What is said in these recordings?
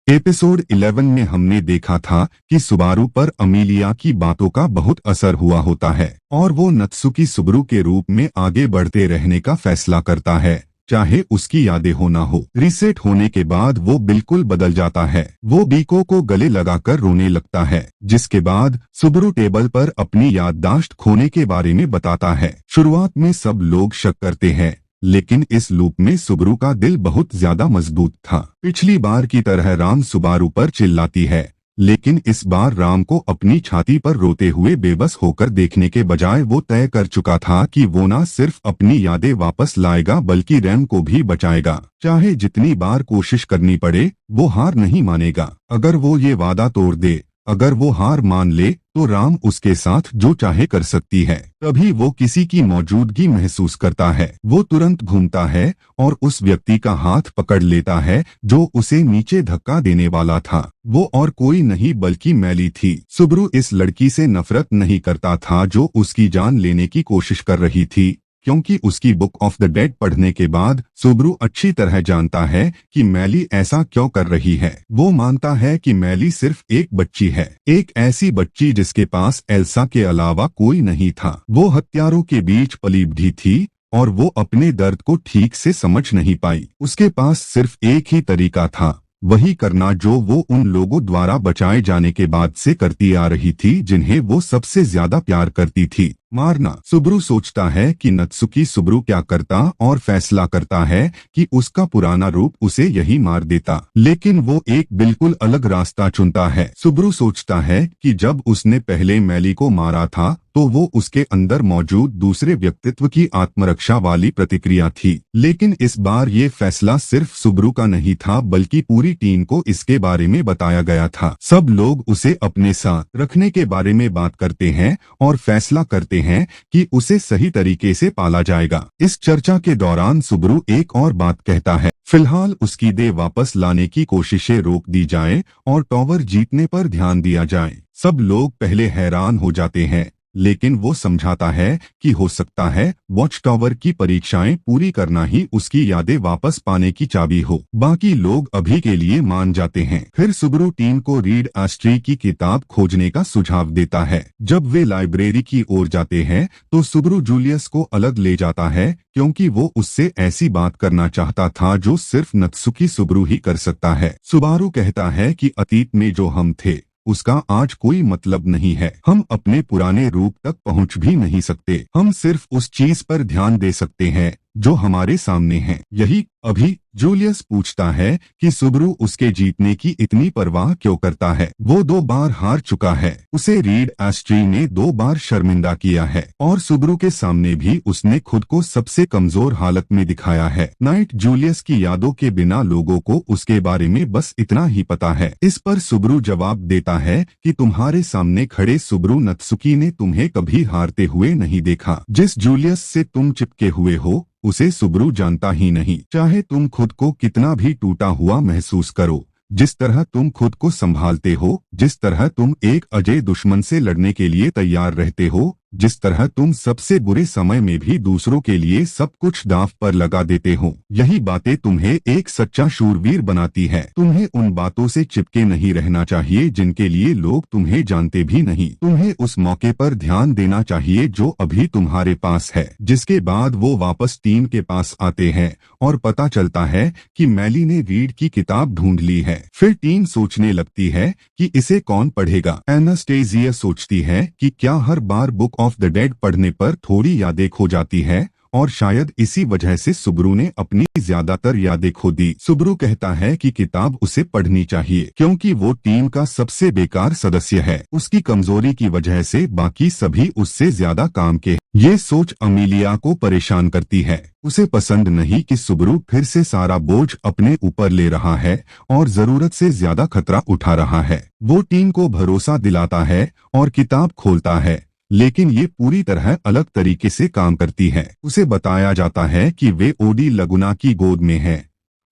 Episode 11 में हमने देखा था कि सुबारू पर अमीलिया की बातों का बहुत असर हुआ होता है और वो नत्सुकी सुबारू के रूप में आगे बढ़ते रहने का फैसला करता है, चाहे उसकी यादें हो ना हो। रीसेट होने के बाद वो बिल्कुल बदल जाता है। वो बीको को गले लगाकर रोने लगता है, जिसके बाद सुबारू टेबल पर अपनी याददाश्त खोने के बारे में बताता है। शुरुआत में सब लोग शक करते हैं, लेकिन इस लूप में सुबारू का दिल बहुत ज्यादा मजबूत था। पिछली बार की तरह राम सुबारू पर चिल्लाती है, लेकिन इस बार राम को अपनी छाती पर रोते हुए बेबस होकर देखने के बजाय वो तय कर चुका था कि वो न सिर्फ अपनी यादें वापस लाएगा बल्कि रैम को भी बचाएगा। चाहे जितनी बार कोशिश करनी पड़े, वो हार नहीं मानेगा। अगर वो ये वादा तोड़ दे, अगर वो हार मान ले, तो राम उसके साथ जो चाहे कर सकती है। तभी वो किसी की मौजूदगी महसूस करता है। वो तुरंत घूमता है और उस व्यक्ति का हाथ पकड़ लेता है जो उसे नीचे धक्का देने वाला था। वो और कोई नहीं बल्कि मैली थी। सुबारू इस लड़की से नफरत नहीं करता था जो उसकी जान लेने की कोशिश कर रही थी, क्योंकि उसकी बुक ऑफ द डेड पढ़ने के बाद सुबारू अच्छी तरह जानता है कि मैली ऐसा क्यों कर रही है। वो मानता है कि मैली सिर्फ एक बच्ची है, एक ऐसी बच्ची जिसके पास एल्सा के अलावा कोई नहीं था। वो हत्यारों के बीच पली बढ़ी थी और वो अपने दर्द को ठीक से समझ नहीं पाई। उसके पास सिर्फ एक ही तरीका था, वही करना जो वो उन लोगों द्वारा बचाए जाने के बाद से करती आ रही थी जिन्हें वो सबसे ज्यादा प्यार करती थी, मारना। सुबारू सोचता है कि नत्सुकी सुबारू क्या करता और फैसला करता है कि उसका पुराना रूप उसे यही मार देता, लेकिन वो एक बिल्कुल अलग रास्ता चुनता है। सुबारू सोचता है कि जब उसने पहले मैली को मारा था तो वो उसके अंदर मौजूद दूसरे व्यक्तित्व की आत्मरक्षा वाली प्रतिक्रिया थी, लेकिन इस बार ये फैसला सिर्फ सुबारू का नहीं था बल्कि पूरी टीम को इसके बारे में बताया गया था। सब लोग उसे अपने साथ रखने के बारे में बात करते हैं और फैसला करते हैं कि उसे सही तरीके से पाला जाएगा। इस चर्चा के दौरान सुबारू एक और बात कहता है, फिलहाल उसकी देह वापस लाने की कोशिशें रोक दी जाएं और टॉवर जीतने पर ध्यान दिया जाए। सब लोग पहले हैरान हो जाते हैं, लेकिन वो समझाता है कि हो सकता है वॉच टावर की परीक्षाएं पूरी करना ही उसकी यादें वापस पाने की चाबी हो। बाकी लोग अभी के लिए मान जाते हैं। फिर सुबारू टीम को रीड एस्ट्री की किताब खोजने का सुझाव देता है। जब वे लाइब्रेरी की ओर जाते हैं तो सुबारू जूलियस को अलग ले जाता है, क्योंकि वो उससे ऐसी बात करना चाहता था जो सिर्फ नत्सुकी सुबारू ही कर सकता है। सुबारू कहता है कि अतीत में जो हम थे उसका आज कोई मतलब नहीं है। हम अपने पुराने रूप तक पहुंच भी नहीं सकते। हम सिर्फ उस चीज पर ध्यान दे सकते हैं जो हमारे सामने है। यही अभी जूलियस पूछता है कि सुबारू उसके जीतने की इतनी परवाह क्यों करता है। वो 2 बार हार चुका है। उसे रीड एस्ट्री ने 2 बार शर्मिंदा किया है और सुबारू के सामने भी उसने खुद को सबसे कमजोर हालत में दिखाया है। नाइट जूलियस की यादों के बिना लोगों को उसके बारे में बस इतना ही पता है। इस पर सुबारू जवाब देता है कि तुम्हारे सामने खड़े सुबारू नत्सुकी ने तुम्हें कभी हारते हुए नहीं देखा। जिस जूलियस से तुम चिपके हुए हो उसे सुबारू जानता ही नहीं। चाहे तुम खुद को कितना भी टूटा हुआ महसूस करो, जिस तरह तुम खुद को संभालते हो, जिस तरह तुम एक अजय दुश्मन से लड़ने के लिए तैयार रहते हो, जिस तरह तुम सबसे बुरे समय में भी दूसरों के लिए सब कुछ दांव पर लगा देते हो, यही बातें तुम्हें एक सच्चा शूरवीर बनाती है। तुम्हें उन बातों से चिपके नहीं रहना चाहिए जिनके लिए लोग तुम्हें जानते भी नहीं। तुम्हें उस मौके पर ध्यान देना चाहिए जो अभी तुम्हारे पास है। जिसके बाद वो वापस टीम के पास आते हैं और पता चलता है कि मैली ने रीड की किताब ढूंढ ली है। फिर टीम सोचने लगती है कि इसे कौन पढ़ेगा। एनास्टेसिया सोचती है कि क्या हर बार बुक ऑफ द डेड पढ़ने पर थोड़ी यादें खो जाती है, और शायद इसी वजह से सुबारू ने अपनी ज्यादातर यादें खो दी। सुबारू कहता है कि किताब उसे पढ़नी चाहिए क्योंकि वो टीम का सबसे बेकार सदस्य है। उसकी कमजोरी की वजह से बाकी सभी उससे ज्यादा काम के। ये सोच अमीलिया को परेशान करती है। उसे पसंद नहीं कि सुबारू फिर से सारा बोझ अपने ऊपर ले रहा है और जरूरत से ज्यादा खतरा उठा रहा है। वो टीम को भरोसा दिलाता है और किताब खोलता है, लेकिन ये पूरी तरह अलग तरीके से काम करती है। उसे बताया जाता है कि वे ओडी लगुना की गोद में है,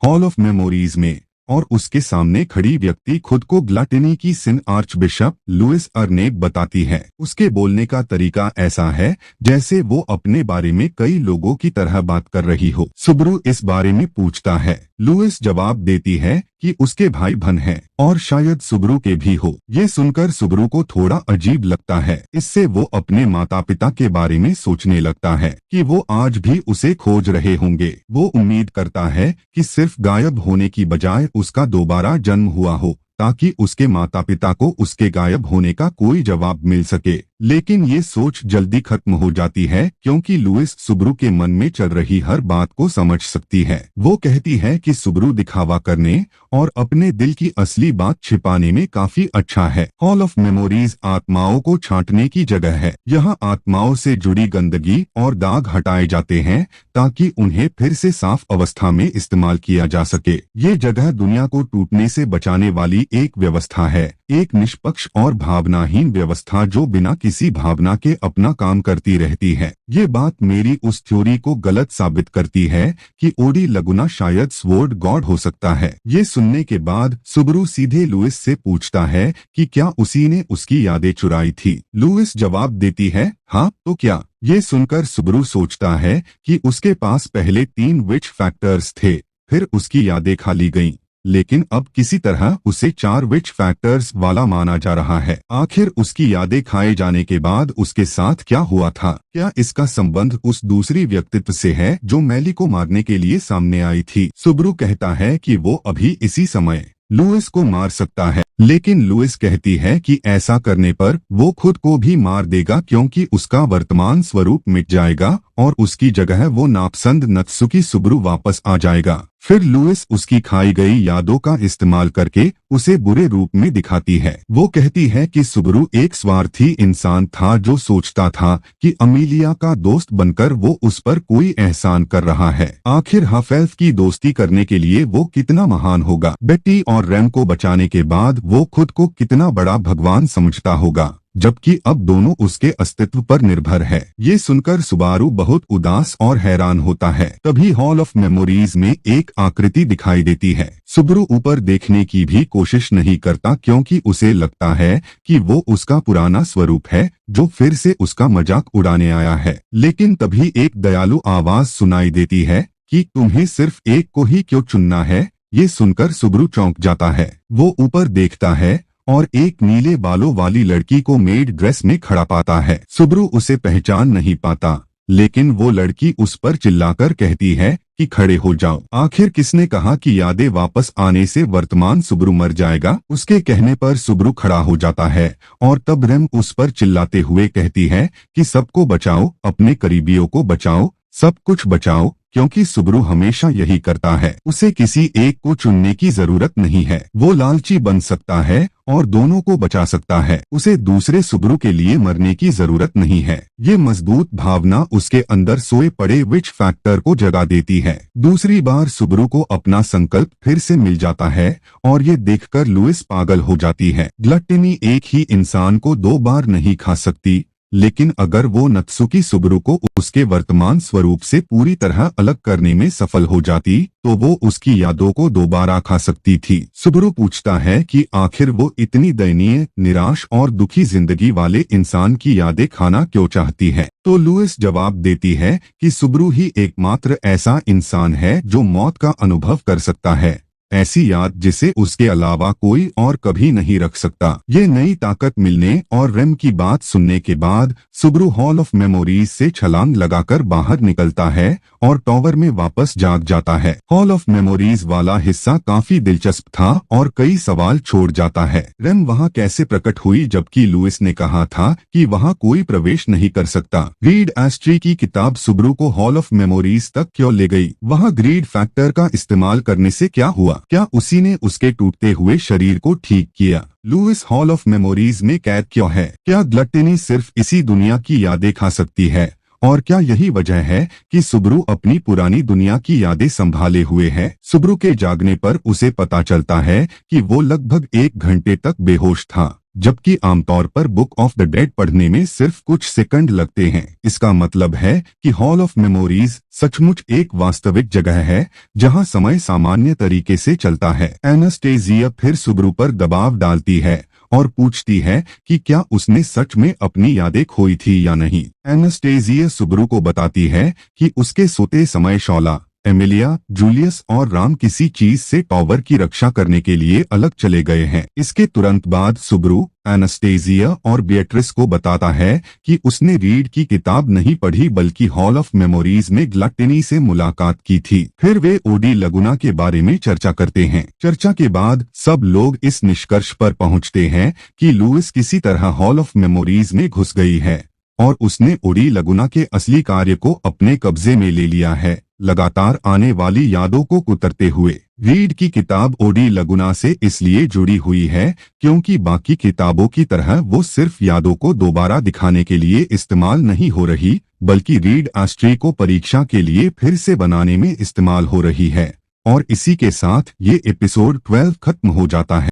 हॉल ऑफ मेमोरीज में, और उसके सामने खड़ी व्यक्ति खुद को ग्लटनी की सिन आर्चबिशप लुइस अर्नेब बताती है। उसके बोलने का तरीका ऐसा है जैसे वो अपने बारे में कई लोगों की तरह बात कर रही हो। सुबारू इस बारे में पूछता है। लुइस जवाब देती है कि उसके भाई बहन हैं और शायद सुबरू के भी हो। ये सुनकर सुबरू को थोड़ा अजीब लगता है। इससे वो अपने माता पिता के बारे में सोचने लगता है कि वो आज भी उसे खोज रहे होंगे। वो उम्मीद करता है कि सिर्फ गायब होने की बजाय उसका दोबारा जन्म हुआ हो, ताकि उसके माता पिता को उसके गायब होने का कोई जवाब मिल सके। लेकिन ये सोच जल्दी खत्म हो जाती है, क्योंकि लुइस सुबरू के मन में चल रही हर बात को समझ सकती है। वो कहती है कि सुबरू दिखावा करने और अपने दिल की असली बात छिपाने में काफी अच्छा है। हॉल ऑफ मेमोरीज आत्माओं को छांटने की जगह है। यहाँ आत्माओं से जुड़ी गंदगी और दाग हटाए जाते हैं, ताकि उन्हें फिर से साफ अवस्था में इस्तेमाल किया जा सके। ये जगह दुनिया को टूटने से बचाने वाली एक व्यवस्था है, एक निष्पक्ष और भावनाहीन व्यवस्था जो बिना किसी भावना के अपना काम करती रहती है। ये बात मेरी उस थ्योरी को गलत साबित करती है कि ओडी लगुना शायद स्वॉर्ड गॉड हो सकता है। ये सुनने के बाद सुबरू सीधे लुइस से पूछता है कि क्या उसी ने उसकी यादें चुराई थी। लुइस जवाब देती है, हाँ तो क्या। ये सुनकर सुबरू सोचता है कि उसके पास पहले 3 विच फैक्टर्स थे, फिर उसकी यादें खा ली गईं। लेकिन अब किसी तरह उसे 4 विच फैक्टर्स वाला माना जा रहा है। आखिर उसकी यादें खाए जाने के बाद उसके साथ क्या हुआ था? क्या इसका संबंध उस दूसरी व्यक्तित्व से है जो मैली को मारने के लिए सामने आई थी? सुबरू कहता है कि वो अभी इसी समय लुइस को मार सकता है, लेकिन लुइस कहती है कि ऐसा करने पर वो खुद को भी मार देगा, क्योंकि उसका वर्तमान स्वरूप मिट जाएगा और उसकी जगह वो नापसंद नत्सुकी सुबरू वापस आ जाएगा। फिर लुइस उसकी खाई गई यादों का इस्तेमाल करके उसे बुरे रूप में दिखाती है। वो कहती है कि सुबरू एक स्वार्थी इंसान था जो सोचता था कि अमीलिया का दोस्त बनकर वो उस पर कोई एहसान कर रहा है। आखिर हाफेल्फ की दोस्ती करने के लिए वो कितना महान होगा। बेट्टी और रैम को बचाने के बाद वो खुद को कितना बड़ा भगवान समझता होगा, जबकि अब दोनों उसके अस्तित्व पर निर्भर है। ये सुनकर सुबारू बहुत उदास और हैरान होता है। तभी हॉल ऑफ मेमोरीज में एक आकृति दिखाई देती है। सुबारू ऊपर देखने की भी कोशिश नहीं करता, क्योंकि उसे लगता है कि वो उसका पुराना स्वरूप है जो फिर से उसका मजाक उड़ाने आया है। लेकिन तभी एक दयालु आवाज सुनाई देती है कि तुम्हें सिर्फ एक को ही क्यों चुनना है। ये सुनकर सुबारू चौंक जाता है। वो ऊपर देखता है और एक नीले बालों वाली लड़की को मेड ड्रेस में खड़ा पाता है। सुबरू उसे पहचान नहीं पाता, लेकिन वो लड़की उस पर चिल्लाकर कहती है कि खड़े हो जाओ। आखिर किसने कहा कि यादें वापस आने से वर्तमान सुबरू मर जाएगा? उसके कहने पर सुबरू खड़ा हो जाता है और तब रेम उस पर चिल्लाते हुए कहती है कि सबको बचाओ, अपने करीबियों को बचाओ, सब कुछ बचाओ, क्योंकि सुबरू हमेशा यही करता है। उसे किसी एक को चुनने की जरूरत नहीं है। वो लालची बन सकता है और दोनों को बचा सकता है। उसे दूसरे सुबरू के लिए मरने की जरूरत नहीं है। ये मजबूत भावना उसके अंदर सोए पड़े विच फैक्टर को जगा देती है। दूसरी बार सुबरू को अपना संकल्प फिर से मिल जाता है और ये देखकर लुइस पागल हो जाती है। ग्लटनी एक ही इंसान को 2 बार नहीं खा सकती, लेकिन अगर वो नत्सुकी सुबरू को उसके वर्तमान स्वरूप से पूरी तरह अलग करने में सफल हो जाती, तो वो उसकी यादों को दोबारा खा सकती थी। सुबरू पूछता है कि आखिर वो इतनी दयनीय, निराश और दुखी जिंदगी वाले इंसान की यादें खाना क्यों चाहती है? तो लुइस जवाब देती है कि सुबरू ही एकमात्र ऐसा इंसान है जो मौत का अनुभव कर सकता है, ऐसी याद जिसे उसके अलावा कोई और कभी नहीं रख सकता। ये नई ताकत मिलने और रेम की बात सुनने के बाद सुबरू हॉल ऑफ मेमोरीज से छलांग लगाकर बाहर निकलता है और टॉवर में वापस जाग जाता है। हॉल ऑफ मेमोरीज वाला हिस्सा काफी दिलचस्प था और कई सवाल छोड़ जाता है। रेम वहाँ कैसे प्रकट हुई जबकि लुइस ने कहा था कि वहाँ कोई प्रवेश नहीं कर सकता? रीड एस्ट्री की किताब सुबरू को हॉल ऑफ मेमोरीज तक क्यों ले गई? वहाँ ग्रीड फैक्टर का इस्तेमाल करने से क्या हुआ? क्या उसी ने उसके टूटते हुए शरीर को ठीक किया? लुइस हॉल ऑफ मेमोरीज में कैद क्यों है? क्या ग्लटनी सिर्फ इसी दुनिया की यादें खा सकती है? और क्या यही वजह है कि सुबरू अपनी पुरानी दुनिया की यादें संभाले हुए है? सुबरू के जागने पर उसे पता चलता है कि वो लगभग 1 घंटे तक बेहोश था, जबकि आमतौर पर बुक ऑफ द डेड पढ़ने में सिर्फ कुछ सेकंड लगते हैं। इसका मतलब है कि हॉल ऑफ मेमोरीज सचमुच एक वास्तविक जगह है जहां समय सामान्य तरीके से चलता है। एनास्टेजिया फिर सुबरू पर दबाव डालती है और पूछती है कि क्या उसने सच में अपनी यादें खोई थी या नहीं। एनास्टेजिया सुबरू को बताती है कि उसके सोते समय शौला एमिलिया, जूलियस और राम किसी चीज से टॉवर की रक्षा करने के लिए अलग चले गए हैं। इसके तुरंत बाद सुब्रू एनास्टेसिया और बिएट्रिस को बताता है कि उसने रीड की किताब नहीं पढ़ी बल्कि हॉल ऑफ मेमोरीज में ग्लटनी से मुलाकात की थी। फिर वे ओडी लगुना के बारे में चर्चा करते हैं। चर्चा के बाद सब लोग इस निष्कर्ष पर पहुंचते हैं कि लुइस किसी तरह हॉल ऑफ मेमोरीज में घुस गई है और उसने ओडी लगुना के असली कार्य को अपने कब्जे में ले लिया है, लगातार आने वाली यादों को कुतरते हुए। रीड की किताब ओडी लगुना से इसलिए जुड़ी हुई है क्योंकि बाकी किताबों की तरह वो सिर्फ यादों को दोबारा दिखाने के लिए इस्तेमाल नहीं हो रही, बल्कि रीड एस्ट्रे को परीक्षा के लिए फिर से बनाने में इस्तेमाल हो रही है। और इसी के साथ ये एपिसोड 12 खत्म हो जाता है।